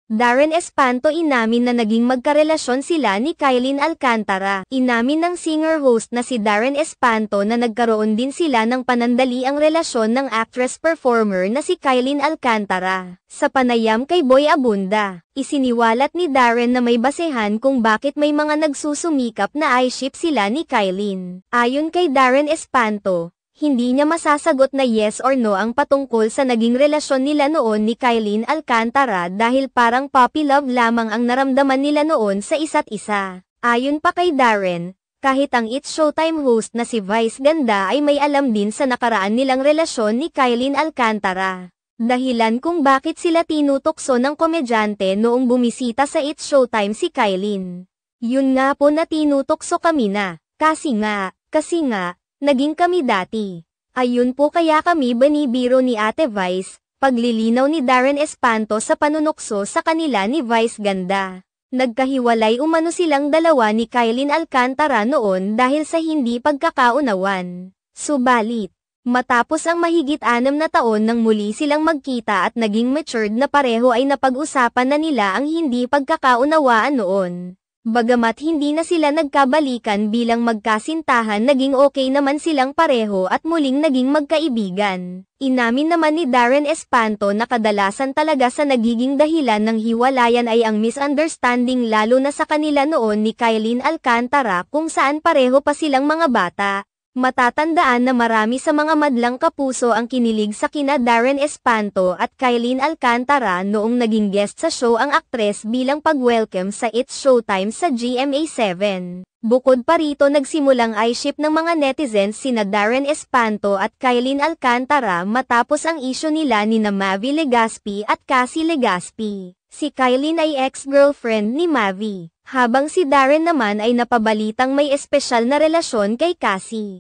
Darren Espanto inamin na naging magkarelasyon sila ni Kylene Alcantara. Inamin ng singer-host na si Darren Espanto na nagkaroon din sila ng panandaliang relasyon ng actress-performer na si Kylene Alcantara. Sa panayam kay Boy Abunda, isiniwalat ni Darren na may basehan kung bakit may mga nagsusumikap na i-ship sila ni Kylene. Ayon kay Darren Espanto, hindi niya masasagot na yes or no ang patungkol sa naging relasyon nila noon ni Kylene Alcantara dahil parang puppy love lamang ang naramdaman nila noon sa isa't isa. Ayon pa kay Darren, kahit ang It's Showtime host na si Vice Ganda ay may alam din sa nakaraan nilang relasyon ni Kylene Alcantara. Dahilan kung bakit sila tinutokso ng komedyante noong bumisita sa It's Showtime si Kylene. Yun nga po na tinutokso kami na, kasi nga, naging kami dati. Ayun po kaya kami banibiro ni Ate Vice, paglilinaw ni Darren Espanto sa panunokso sa kanila ni Vice Ganda. Nagkahiwalay umano silang dalawa ni Kylene Alcantara noon dahil sa hindi pagkakaunawan. Subalit, matapos ang mahigit 6 na taon nang muli silang magkita at naging matured na pareho ay napag-usapan na nila ang hindi pagkakaunawaan noon. Bagamat hindi na sila nagkabalikan bilang magkasintahan, naging okay naman silang pareho at muling naging magkaibigan. Inamin naman ni Darren Espanto na kadalasan talaga sa nagiging dahilan ng hiwalayan ay ang misunderstanding lalo na sa kanila noon ni Kylene Alcantara kung saan pareho pa silang mga bata. Matatandaan na marami sa mga madlang kapuso ang kinilig sa kina Darren Espanto at Kylene Alcantara noong naging guest sa show ang aktres bilang pag-welcome sa It's Showtime sa GMA7. Bukod pa rito nagsimulang i-ship ng mga netizens sina Darren Espanto at Kylene Alcantara matapos ang isyu nila ni Mavi Legaspi at Cassie Legaspi. Si Kylene ay ex-girlfriend ni Mavi, habang si Darren naman ay napabalitang may espesyal na relasyon kay Cassie.